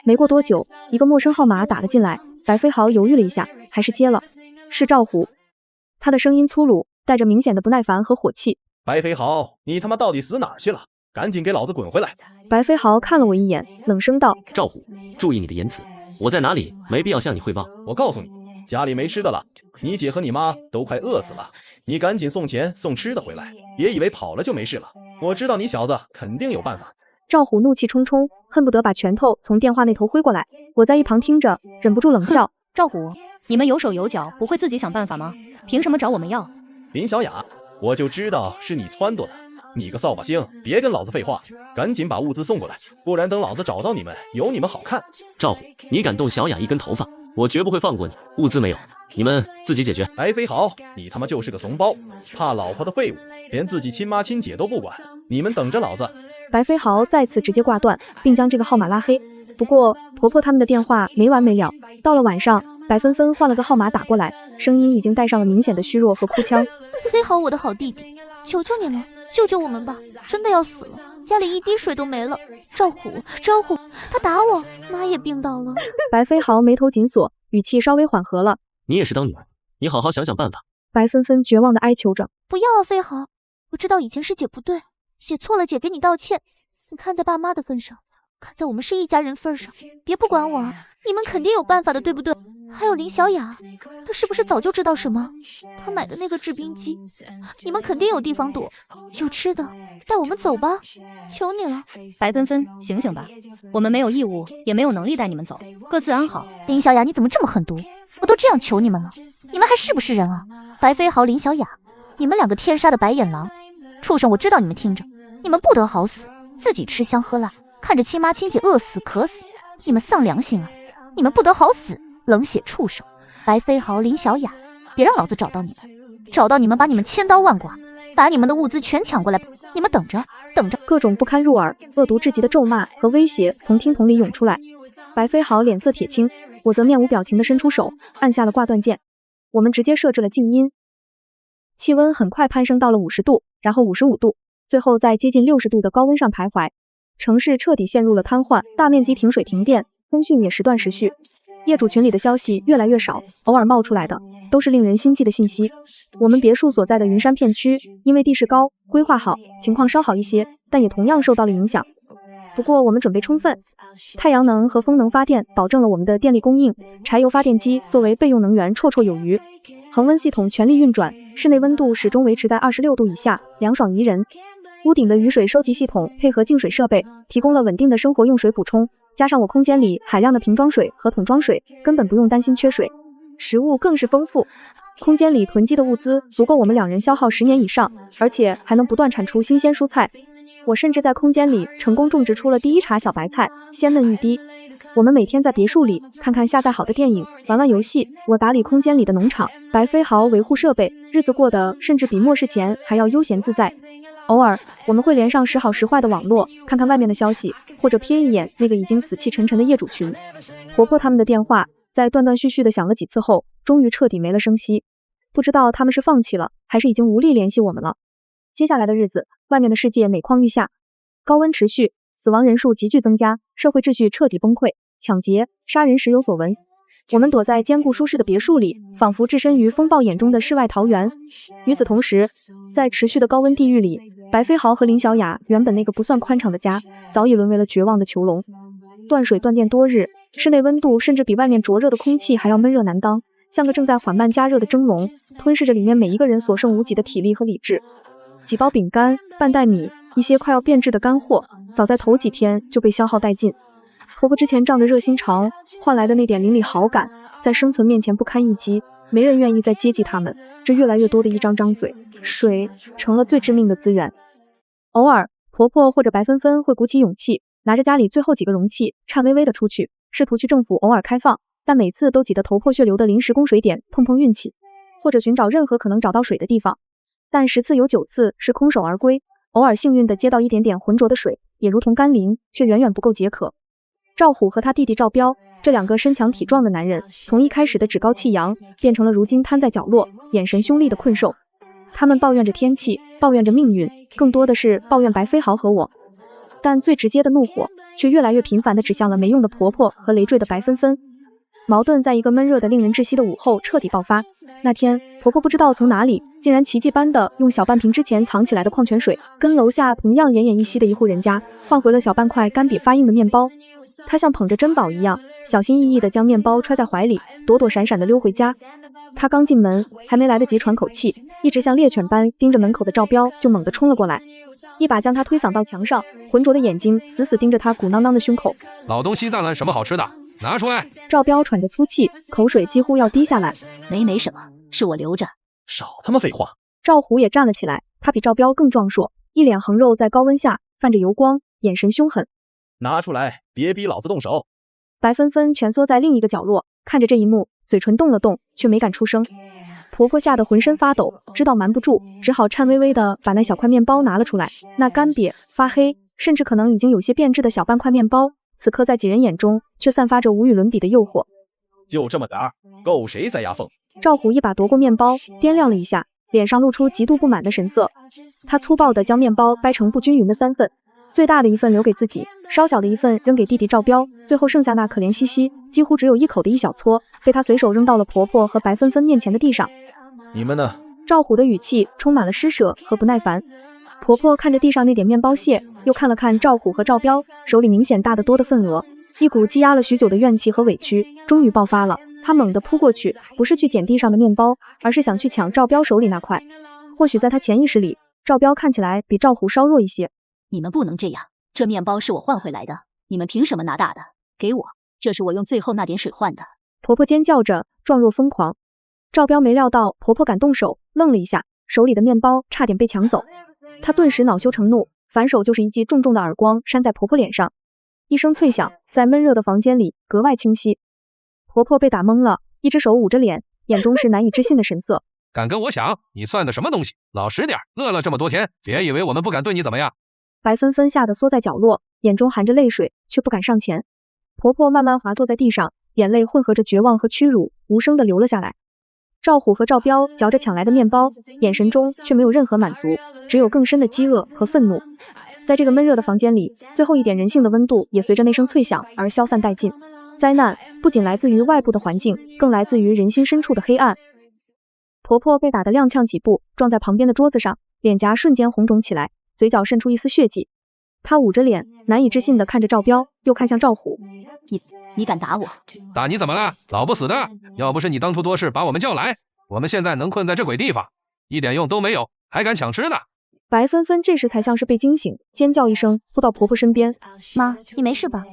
没过多久，一个陌生号码打了进来，白飞豪犹豫了一下，还是接了。是赵虎，他的声音粗鲁，带着明显的不耐烦和火气。白飞豪，你他妈到底死哪儿去了？赶紧给老子滚回来！白飞豪看了我一眼，冷声道：赵虎，注意你的言辞，我在哪里没必要向你汇报。我告诉你，家里没吃的了，你姐和你妈都快饿死了，你赶紧送钱送吃的回来，别以为跑了就没事了，我知道你小子肯定有办法。赵虎怒气冲冲，恨不得把拳头从电话那头挥过来。我在一旁听着，忍不住冷笑：赵虎，你们有手有脚，不会自己想办法吗？凭什么找我们要？林小雅，我就知道是你撺掇的，你个扫把星，别跟老子废话，赶紧把物资送过来，不然等老子找到你们，有你们好看。赵虎，你敢动小雅一根头发，我绝不会放过你。物资没有，你们自己解决。白飞豪，你他妈就是个怂包，怕老婆的废物，连自己亲妈亲姐都不管，你们等着老子。白飞豪再次直接挂断，并将这个号码拉黑。不过婆婆他们的电话没完没了，到了晚上，白纷纷换了个号码打过来，声音已经带上了明显的虚弱和哭腔。飞豪，我的好弟弟，求求你了，救救我们吧，真的要死了，家里一滴水都没了。赵虎，他打我，妈也病倒了。白飞豪眉头紧锁，语气稍微缓和了。你也是当女儿，你好好想想办法。白纷纷绝望地哀求着。不要啊，飞豪，我知道以前是姐不对，姐错了，姐给你道歉。你看在爸妈的份上，看在我们是一家人份上，别不管我啊，你们肯定有办法的，对不对？还有林小雅，她是不是早就知道什么？她买的那个制冰机，你们肯定有地方躲，有吃的，带我们走吧，求你了。白纷纷，醒醒吧，我们没有义务，也没有能力带你们走，各自安好。林小雅，你怎么这么狠毒？我都这样求你们了，你们还是不是人啊？白飞豪、林小雅，你们两个天杀的白眼狼，畜生！我知道你们听着，你们不得好死，自己吃香喝辣，看着亲妈亲姐饿死渴死，你们丧良心啊！你们不得好死！冷血畜生！白飞豪、林小雅，别让老子找到你们，找到你们把你们千刀万剐，把你们的物资全抢过来，你们等着，等着！各种不堪入耳、恶毒至极的咒骂和威胁从听筒里涌出来。白飞豪脸色铁青，我则面无表情地伸出手，按下了挂断键。我们直接设置了静音，气温很快攀升到了50度，然后55度，最后在接近60度的高温上徘徊。城市彻底陷入了瘫痪，大面积停水停电，通讯也时断时续。业主群里的消息越来越少，偶尔冒出来的都是令人心悸的信息。我们别墅所在的云山片区，因为地势高，规划好，情况稍好一些，但也同样受到了影响。不过我们准备充分，太阳能和风能发电保证了我们的电力供应，柴油发电机作为备用能源绰绰有余。恒温系统全力运转，室内温度始终维持在26度以下，凉爽宜人。屋顶的雨水收集系统配合净水设备，提供了稳定的生活用水补充。加上我空间里海量的瓶装水和桶装水，根本不用担心缺水。食物更是丰富，空间里囤积的物资足够我们2人消耗10年以上，而且还能不断产出新鲜蔬菜。我甚至在空间里成功种植出了第一茬小白菜，鲜嫩欲滴。我们每天在别墅里看看下载好的电影，玩玩游戏，我打理空间里的农场，白飞豪维护设备，日子过得甚至比末世前还要悠闲自在。偶尔我们会连上时好时坏的网络，看看外面的消息，或者瞥一眼那个已经死气沉沉的业主群。婆婆他们的电话在断断续续的响了几次后，终于彻底没了声息。不知道他们是放弃了，还是已经无力联系我们了。接下来的日子，外面的世界每况愈下，高温持续，死亡人数急剧增加，社会秩序彻底崩溃，抢劫、杀人时有所闻。我们躲在坚固舒适的别墅里，仿佛置身于风暴眼中的世外桃源。与此同时，在持续的高温地狱里，白飞豪和林小雅原本那个不算宽敞的家，早已沦为了绝望的囚笼。断水断电多日，室内温度甚至比外面灼热的空气还要闷热难当，像个正在缓慢加热的蒸笼，吞噬着里面每一个人所剩无几的体力和理智。几包饼干、半袋米，一些快要变质的干货，早在头几天就被消耗殆尽。婆婆之前仗着热心肠换来的那点邻里好感，在生存面前不堪一击，没人愿意再接济他们。这越来越多的一张张嘴，水成了最致命的资源。偶尔，婆婆或者白纷纷会鼓起勇气，拿着家里最后几个容器，颤巍巍地出去，试图去政府偶尔开放，但每次都挤得头破血流的临时供水点碰碰运气，或者寻找任何可能找到水的地方。但10次有9次是空手而归，偶尔幸运地接到一点点浑浊的水，也如同甘霖，却远远不够解渴。赵虎和他弟弟赵彪，这2个身强体壮的男人，从一开始的趾高气扬，变成了如今瘫在角落，眼神凶厉的困兽。他们抱怨着天气，抱怨着命运，更多的是抱怨白飞豪和我。但最直接的怒火，却越来越频繁地指向了没用的婆婆和累赘的白纷纷。矛盾在一个闷热的令人窒息的午后彻底爆发。那天，婆婆不知道从哪里，竟然奇迹般的用小半瓶之前藏起来的矿泉水，跟楼下同样奄奄一息的一户人家，换回了小半块干瘪发硬的面包。她像捧着珍宝一样，小心翼翼地将面包揣在怀里，躲躲闪闪地溜回家。她刚进门，还没来得及喘口气，一直像猎犬般盯着门口的赵彪就猛地冲了过来，一把将她推搡到墙上，浑浊的眼睛死死盯着她鼓囊囊的胸口。老东西藏了什么好吃的？拿出来！赵彪喘着粗气，口水几乎要滴下来。没什么，是我留着。少他妈废话！赵虎也站了起来，他比赵彪更壮硕，一脸横肉在高温下泛着油光，眼神凶狠。拿出来，别逼老子动手！白芬芬蜷缩在另一个角落，看着这一幕，嘴唇动了动，却没敢出声。婆婆吓得浑身发抖，知道瞒不住，只好颤巍巍地把那小块面包拿了出来。那干瘪、发黑，甚至可能已经有些变质的小半块面包，此刻在几人眼中却散发着无与伦比的诱惑。就这么点儿，够谁塞牙缝？赵虎一把夺过面包，掂量了一下，脸上露出极度不满的神色。他粗暴地将面包掰成不均匀的3份，最大的一份留给自己，稍小的一份扔给弟弟赵彪，最后剩下那可怜兮兮、几乎只有一口的一小撮，被他随手扔到了婆婆和白芬芬面前的地上。你们呢？赵虎的语气充满了施舍和不耐烦。婆婆看着地上那点面包屑，又看了看赵虎和赵彪，手里明显大得多的份额，一股积压了许久的怨气和委屈终于爆发了。她猛地扑过去，不是去捡地上的面包，而是想去抢赵彪手里那块。或许在她潜意识里，赵彪看起来比赵虎稍弱一些。你们不能这样，这面包是我换回来的，你们凭什么拿大的？给我，这是我用最后那点水换的。婆婆尖叫着，状若疯狂。赵彪没料到婆婆敢动手，愣了一下，手里的面包差点被抢走。他顿时恼羞成怒，反手就是一记重重的耳光扇在婆婆脸上，一声脆响，在闷热的房间里格外清晰。婆婆被打懵了，一只手捂着脸，眼中是难以置信的神色。敢跟我抢，你算的什么东西？老实点，饿了这么多天，别以为我们不敢对你怎么样。白芬芬吓得缩在角落，眼中含着泪水，却不敢上前。婆婆慢慢滑坐在地上，眼泪混合着绝望和屈辱，无声地流了下来。赵虎和赵彪嚼着抢来的面包，眼神中却没有任何满足，只有更深的饥饿和愤怒。在这个闷热的房间里，最后一点人性的温度也随着那声脆响而消散殆尽。灾难不仅来自于外部的环境，更来自于人心深处的黑暗。婆婆被打得踉跄几步，撞在旁边的桌子上，脸颊瞬间红肿起来，嘴角渗出一丝血迹。她捂着脸，难以置信地看着赵彪，又看向赵虎。你敢打我？打你怎么了？老不死的！要不是你当初多事把我们叫来，我们现在能困在这鬼地方，一点用都没有，还敢抢吃的？白芬芬这时才像是被惊醒，尖叫一声，扑到婆婆身边。妈，你没事吧？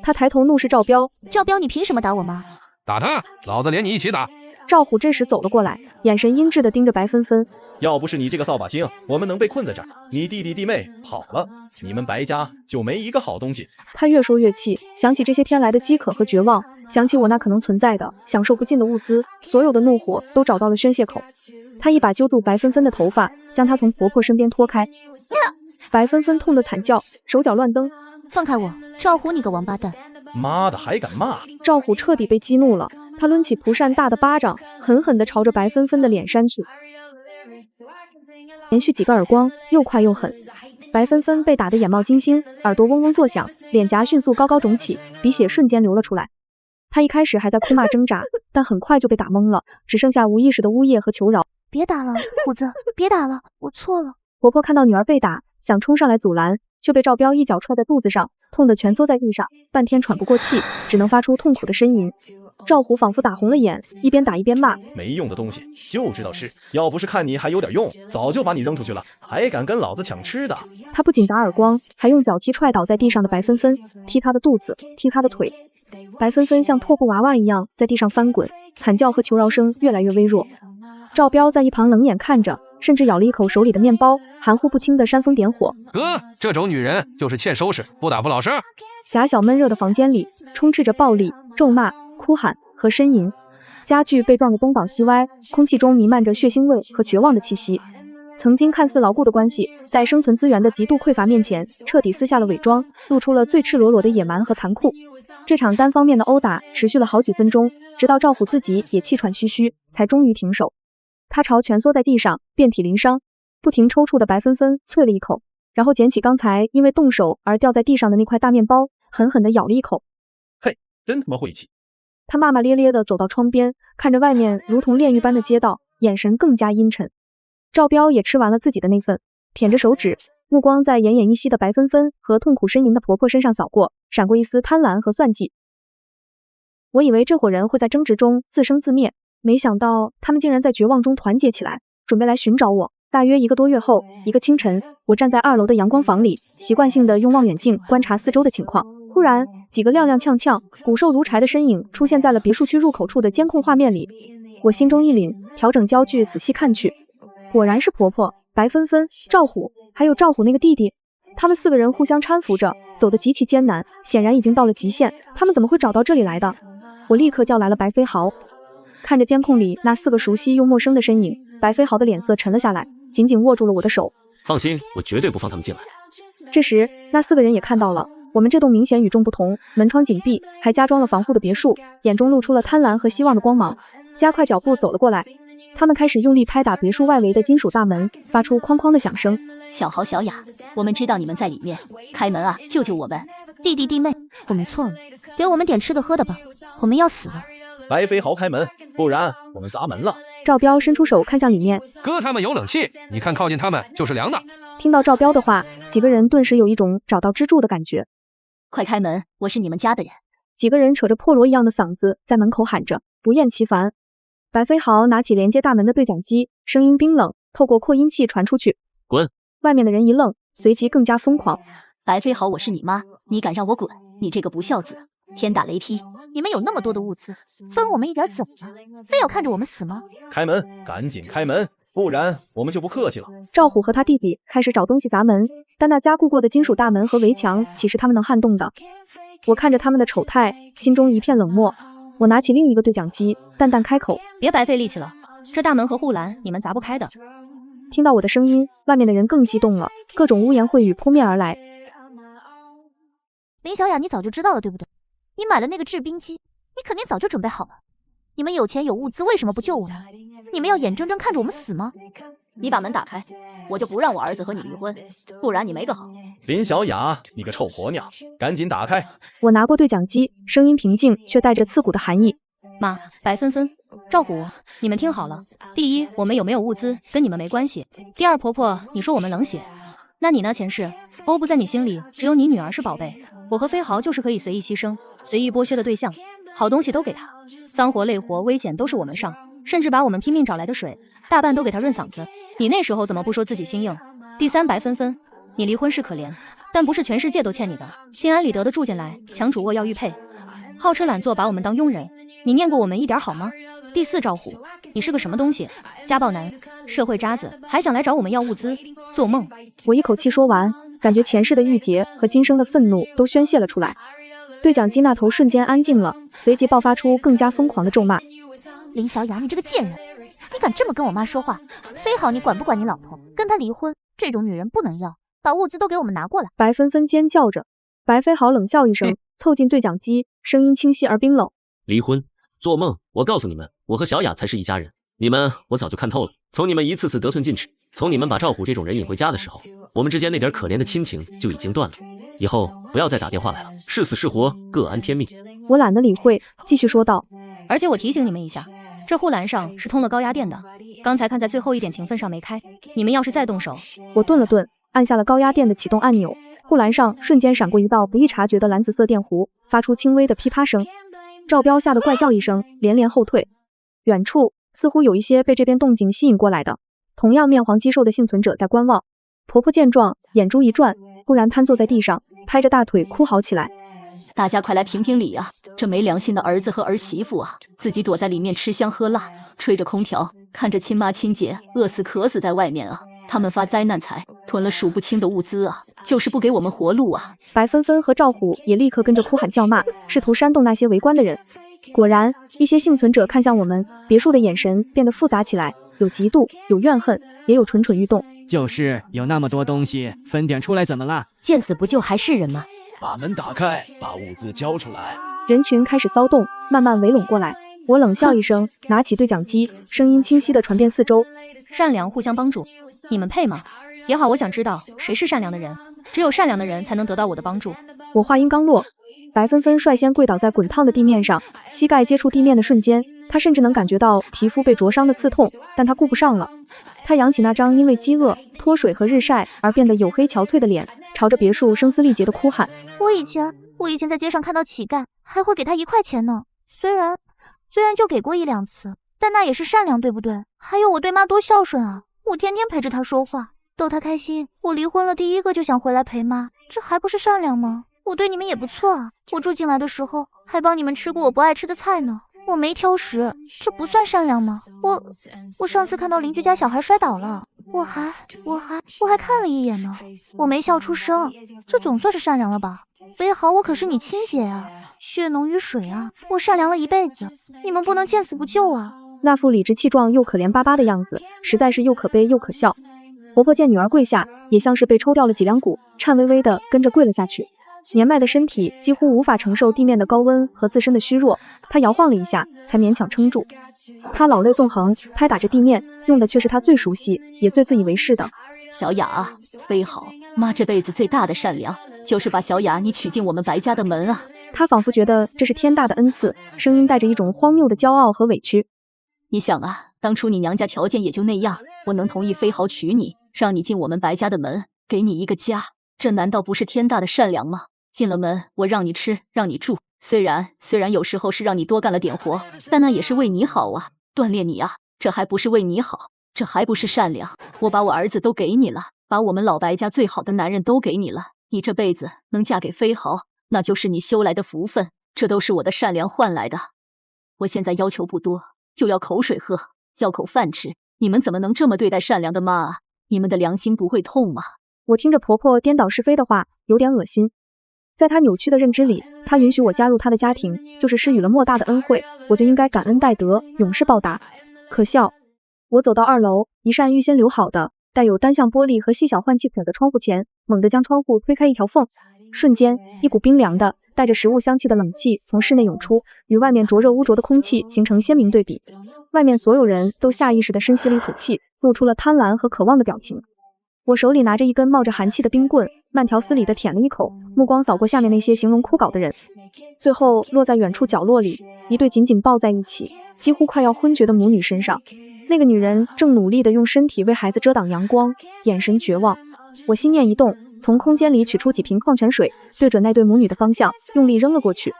她抬头怒视赵彪。赵彪，你凭什么打我妈？打他，老子连你一起打！赵虎这时走了过来，眼神阴鸷地盯着白芬芬。要不是你这个扫把星，我们能被困在这儿？你弟弟弟妹跑了，你们白家就没一个好东西。他越说越气，想起这些天来的饥渴和绝望，想起我那可能存在的享受不尽的物资，所有的怒火都找到了宣泄口。他一把揪住白芬芬的头发，将她从婆婆身边拖开。白芬芬痛得惨叫，手脚乱蹬。放开我，赵虎你个王八蛋！妈的，还敢骂！赵虎彻底被激怒了，他抡起蒲扇大的巴掌，狠狠地朝着白芬芬的脸扇去。连续几个耳光，又快又狠。白芬芬被打得眼冒金星，耳朵嗡嗡作响，脸颊迅速高高肿起，鼻血瞬间流了出来。她一开始还在哭骂挣扎，但很快就被打懵了，只剩下无意识的呜咽和求饶。别打了，虎子，别打了，我错了。婆婆看到女儿被打，想冲上来阻拦，却被赵彪一脚踹在肚子上，痛得蜷缩在地上，半天喘不过气，只能发出痛苦的呻吟。赵虎仿佛打红了眼，一边打一边骂：没用的东西，就知道吃！要不是看你还有点用，早就把你扔出去了，还敢跟老子抢吃的！他不仅打耳光，还用脚踢踹倒在地上的白芬芬，踢她的肚子，踢她的腿。白芬芬像破布娃娃一样在地上翻滚，惨叫和求饶声越来越微弱。赵彪在一旁冷眼看着，甚至咬了一口手里的面包，含糊不清的煽风点火。这种女人就是欠收拾，不打不老实。狭小闷热的房间里充斥着暴力、咒骂、哭喊和呻吟，家具被撞得东倒西歪，空气中弥漫着血腥味和绝望的气息。曾经看似牢固的关系，在生存资源的极度匮乏面前，彻底撕下了伪装，露出了最赤裸裸的野蛮和残酷。这场单方面的殴打持续了好几分钟，直到赵虎自己也气喘吁吁，才终于停手。他朝蜷缩在地上、遍体鳞伤、不停抽搐的白芬芬啐了一口，然后捡起刚才因为动手而掉在地上的那块大面包，狠狠地咬了一口。嘿，真他妈晦气！他骂骂咧咧地走到窗边，看着外面如同炼狱般的街道，眼神更加阴沉。赵彪也吃完了自己的那份，舔着手指，目光在奄奄一息的白芬芬和痛苦呻吟的婆婆身上扫过，闪过一丝贪婪和算计。我以为这伙人会在争执中自生自灭，没想到他们竟然在绝望中团结起来，准备来寻找我。大约1个多月后，一个清晨，我站在2楼的阳光房里，习惯性的用望远镜观察四周的情况。忽然，几个踉踉跄跄、骨瘦如柴的身影出现在了别墅区入口处的监控画面里。我心中一凛，调整焦距，仔细看去，果然是婆婆、白芬芬、赵虎。还有赵虎那个弟弟。他们4个人互相搀扶着，走得极其艰难，显然已经到了极限。他们怎么会找到这里来的？我立刻叫来了白飞豪。看着监控里那4个熟悉又陌生的身影，白飞豪的脸色沉了下来，紧紧握住了我的手。放心，我绝对不放他们进来。这时，那4个人也看到了我们这栋明显与众不同、门窗紧闭，还加装了防护的别墅，眼中露出了贪婪和希望的光芒，加快脚步走了过来。他们开始用力拍打别墅外围的金属大门，发出哐哐的响声。小豪、小雅，我们知道你们在里面，开门啊，救救我们！弟弟弟妹，我们错了，给我们点吃的喝的吧，我们要死了。白飞豪开门，不然我们砸门了。赵彪伸出手看向里面，哥他们有冷气，你看靠近他们就是凉的。听到赵彪的话，几个人顿时有一种找到支柱的感觉。快开门，我是你们家的人。几个人扯着破锣一样的嗓子在门口喊着，不厌其烦。白飞豪拿起连接大门的对讲机，声音冰冷，透过扩音器传出去。滚！外面的人一愣，随即更加疯狂。白飞豪，我是你妈，你敢让我滚？你这个不孝子！天打雷劈！你们有那么多的物资，分我们一点怎么了？非要看着我们死吗？开门，赶紧开门，不然我们就不客气了。赵虎和他弟弟开始找东西砸门，但那加固过的金属大门和围墙岂是他们能撼动的？我看着他们的丑态，心中一片冷漠。我拿起另一个对讲机，淡淡开口：别白费力气了，这大门和护栏你们砸不开的。听到我的声音，外面的人更激动了，各种污言秽语扑面而来。林小雅，你早就知道了对不对？你买了那个制冰机，你肯定早就准备好了。你们有钱有物资，为什么不救我们？你们要眼睁睁看着我们死吗？你把门打开，我就不让我儿子和你离婚，不然你没个好。林小雅，你个臭婆娘，赶紧打开！我拿过对讲机，声音平静却带着刺骨的寒意。妈，白芬芬，赵虎，你们听好了。第一，我们有没有物资跟你们没关系。第二，婆婆，你说我们冷血，那你呢？前世欧不在你心里，只有你女儿是宝贝。我和飞豪就是可以随意牺牲、随意剥削的对象，好东西都给他，脏活累活危险都是我们上，甚至把我们拼命找来的水大半都给他润嗓子。你那时候怎么不说自己心硬？第三，白芬芬，你离婚是可怜，但不是全世界都欠你的，心安理得的住进来，抢主卧要玉佩，好吃懒做把我们当佣人，你念过我们一点好吗？第四，赵虎，你是个什么东西？家暴男，社会渣子，还想来找我们要物资？做梦！我一口气说完，感觉前世的郁结和今生的愤怒都宣泄了出来。对讲机那头瞬间安静了，随即爆发出更加疯狂的咒骂。林小雅，你这个贱人，你敢这么跟我妈说话？飞好你管不管你老婆？跟她离婚，这种女人不能要，把物资都给我们拿过来！白芬芬尖叫着，白飞豪冷笑一声，凑近对讲机，声音清晰而冰冷：离婚？做梦！我告诉你们，我和小雅才是一家人。你们，我早就看透了。从你们一次次得寸进尺，从你们把赵虎这种人引回家的时候，我们之间那点可怜的亲情就已经断了。以后不要再打电话来了，是死是活，各安天命。我懒得理会，继续说道：而且我提醒你们一下，这护栏上是通了高压电的，刚才看在最后一点情分上没开，你们要是再动手……我顿了顿，按下了高压电的启动按钮，护栏上瞬间闪过一道不易察觉的蓝紫色电弧，发出轻微的噼啪声。赵彪吓得怪叫一声，连连后退。远处似乎有一些被这边动静吸引过来的，同样面黄肌瘦的幸存者在观望。婆婆见状，眼珠一转，忽然瘫坐在地上，拍着大腿哭嚎起来。大家快来评评理啊！这没良心的儿子和儿媳妇啊，自己躲在里面吃香喝辣，吹着空调，看着亲妈亲姐饿死渴死在外面啊！他们发灾难财，囤了数不清的物资啊，就是不给我们活路啊！白芬芬和赵虎也立刻跟着哭喊叫骂，试图煽动那些围观的人。果然，一些幸存者看向我们，别墅的眼神变得复杂起来，有嫉妒，有怨恨，也有蠢蠢欲动。就是有那么多东西，分点出来怎么了？见死不救还是人吗？把门打开，把物资交出来。人群开始骚动，慢慢围拢过来。我冷笑一声，拿起对讲机，声音清晰地传遍四周。善良互相帮助，你们配吗？也好，我想知道谁是善良的人，只有善良的人才能得到我的帮助。我话音刚落，白芬芬率先跪倒在滚烫的地面上，膝盖接触地面的瞬间，她甚至能感觉到皮肤被灼伤的刺痛，但她顾不上了。她扬起那张因为饥饿、脱水和日晒而变得黝黑憔悴的脸，朝着别墅声嘶力竭地哭喊：我以前在街上看到乞丐，还会给他1块钱呢。虽然就给过1、2次，但那也是善良，对不对？还有我对妈多孝顺啊，我天天陪着她说话，逗她开心。我离婚了，第一个就想回来陪妈，这还不是善良吗？我对你们也不错啊，我住进来的时候还帮你们吃过我不爱吃的菜呢，我没挑食，这不算善良吗？我上次看到邻居家小孩摔倒了，我还看了一眼呢，我没笑出声，这总算是善良了吧？飞豪，我可是你亲姐啊，血浓于水啊，我善良了一辈子，你们不能见死不救啊！那副理直气壮又可怜巴巴的样子，实在是又可悲又可笑。婆婆见女儿跪下，也像是被抽掉了脊梁骨，颤巍巍的跟着跪了下去。年迈的身体几乎无法承受地面的高温和自身的虚弱，她摇晃了一下，才勉强撑住。她老泪纵横，拍打着地面，用的却是她最熟悉也最自以为是的小雅，飞豪，妈这辈子最大的善良，就是把小雅你娶进我们白家的门啊！她仿佛觉得这是天大的恩赐，声音带着一种荒谬的骄傲和委屈。你想啊，当初你娘家条件也就那样，我能同意飞豪娶你，让你进我们白家的门，给你一个家，这难道不是天大的善良吗？进了门，我让你吃，让你住，虽然有时候是让你多干了点活，但那也是为你好啊，锻炼你啊，这还不是为你好，这还不是善良？我把我儿子都给你了，把我们老白家最好的男人都给你了，你这辈子能嫁给飞豪，那就是你修来的福分，这都是我的善良换来的。我现在要求不多，就要口水喝，要口饭吃，你们怎么能这么对待善良的妈啊？你们的良心不会痛吗？我听着婆婆颠倒是非的话，有点恶心。在她扭曲的认知里，她允许我加入她的家庭，就是施予了莫大的恩惠，我就应该感恩戴德，永世报答。可笑！我走到2楼，一扇预先留好的带有单向玻璃和细小换气孔的窗户前，猛地将窗户推开一条缝，瞬间，一股冰凉的带着食物香气的冷气从室内涌出，与外面灼热污浊的空气形成鲜明对比。外面所有人都下意识地深吸了一口气，露出了贪婪和渴望的表情。我手里拿着一根冒着寒气的冰棍，慢条斯理地舔了一口，目光扫过下面那些形容枯槁的人，最后落在远处角落里一对紧紧抱在一起，几乎快要昏厥的母女身上。那个女人正努力地用身体为孩子遮挡阳光，眼神绝望。我心念一动，从空间里取出几瓶矿泉水，对准那对母女的方向用力扔了过去，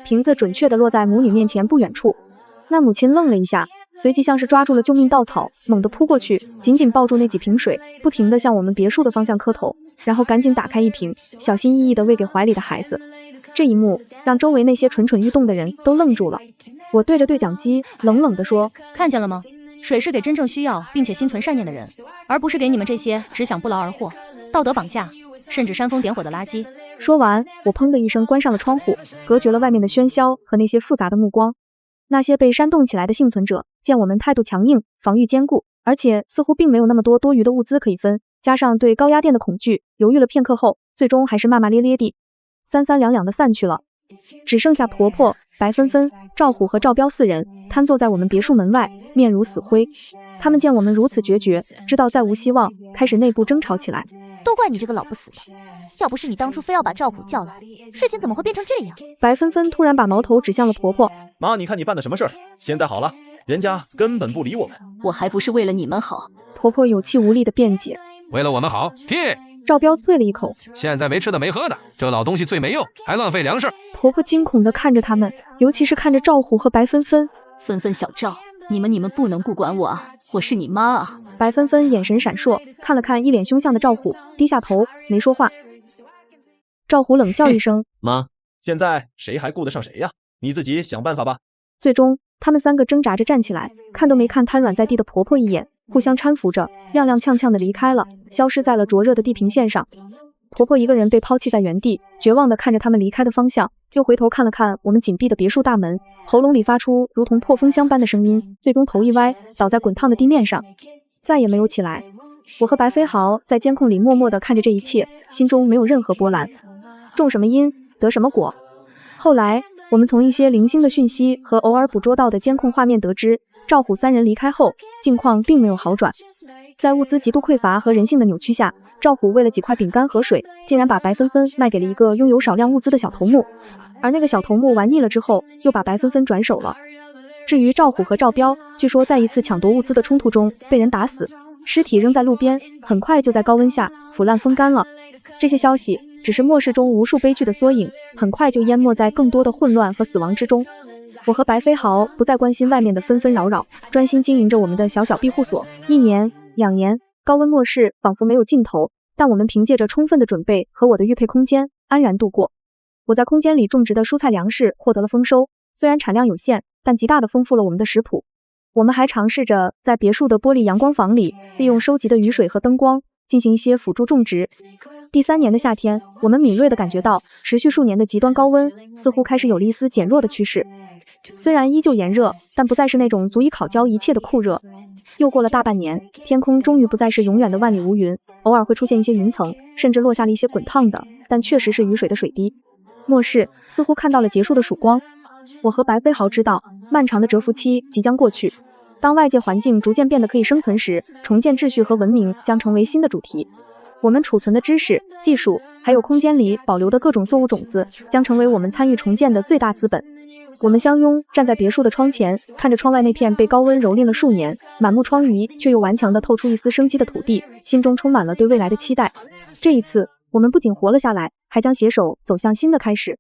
瓶子准确地落在母女面前不远处。那母亲愣了一下，随即像是抓住了救命稻草，猛地扑过去，紧紧抱住那几瓶水，不停地向我们别墅的方向磕头，然后赶紧打开一瓶，小心翼翼地喂给怀里的孩子。这一幕让周围那些蠢蠢欲动的人都愣住了。我对着对讲机冷冷地说：看见了吗？水是给真正需要并且心存善念的人，而不是给你们这些只想不劳而获、道德绑架甚至煽风点火的垃圾。说完，我砰的一声关上了窗户，隔绝了外面的喧嚣和那些复杂的目光。那些被煽动起来的幸存者见我们态度强硬，防御坚固，而且似乎并没有那么多多余的物资可以分，加上对高压电的恐惧，犹豫了片刻后，最终还是骂骂咧咧地三三两两的散去了。只剩下婆婆、白芬芬、赵虎和赵彪4人瘫坐在我们别墅门外，面如死灰。他们见我们如此决绝，知道再无希望，开始内部争吵起来。都怪你这个老不死的，要不是你当初非要把赵虎叫来，事情怎么会变成这样？白芬芬突然把矛头指向了婆婆。妈，你看你办的什么事儿？现在好了，人家根本不理我们。我还不是为了你们好。婆婆有气无力的辩解。为了我们好，屁！赵彪啐了一口。现在没吃的没喝的，这老东西最没用，还浪费粮食。婆婆惊恐地看着他们，尤其是看着赵虎和白芬芬。芬芬小赵，你们不能不管我啊，我是你妈啊。白芬芬眼神闪烁，看了看一脸凶相的赵虎，低下头没说话。赵虎冷笑一声，妈，现在谁还顾得上谁呀？你自己想办法吧。最终他们3个挣扎着站起来，看都没看瘫软在地的婆婆一眼，互相搀扶着踉踉跄跄地离开了，消失在了灼热的地平线上。婆婆一个人被抛弃在原地，绝望地看着他们离开的方向，又回头看了看我们紧闭的别墅大门，喉咙里发出如同破风箱般的声音，最终头一歪，倒在滚烫的地面上，再也没有起来。我和白飞豪在监控里默默地看着这一切，心中没有任何波澜。种什么因，得什么果。后来我们从一些零星的讯息和偶尔捕捉到的监控画面得知，赵虎3人离开后，境况并没有好转。在物资极度匮乏和人性的扭曲下，赵虎为了几块饼干和水，竟然把白芬芬卖给了一个拥有少量物资的小头目，而那个小头目玩腻了之后，又把白芬芬转手了。至于赵虎和赵彪，据说在一次抢夺物资的冲突中被人打死，尸体扔在路边，很快就在高温下腐烂风干了。这些消息只是末世中无数悲剧的缩影，很快就淹没在更多的混乱和死亡之中。我和白飞豪不再关心外面的纷纷扰扰，专心经营着我们的小小庇护所。1年、2年，高温末世仿佛没有尽头，但我们凭借着充分的准备和我的预配空间，安然度过。我在空间里种植的蔬菜粮食获得了丰收，虽然产量有限，但极大地丰富了我们的食谱。我们还尝试着在别墅的玻璃阳光房里，利用收集的雨水和灯光进行一些辅助种植。第3年的夏天，我们敏锐地感觉到持续数年的极端高温似乎开始有了一丝减弱的趋势。虽然依旧炎热，但不再是那种足以烤焦一切的酷热。又过了大半年，天空终于不再是永远的万里无云，偶尔会出现一些云层，甚至落下了一些滚烫的，但确实是雨水的水滴。末世似乎看到了结束的曙光。我和白飞豪知道，漫长的蛰伏期即将过去。当外界环境逐渐变得可以生存时，重建秩序和文明将成为新的主题。我们储存的知识、技术，还有空间里保留的各种作物种子，将成为我们参与重建的最大资本。我们相拥站在别墅的窗前，看着窗外那片被高温蹂躏了数年、满目疮痍却又顽强地透出一丝生机的土地，心中充满了对未来的期待。这一次，我们不仅活了下来，还将携手走向新的开始。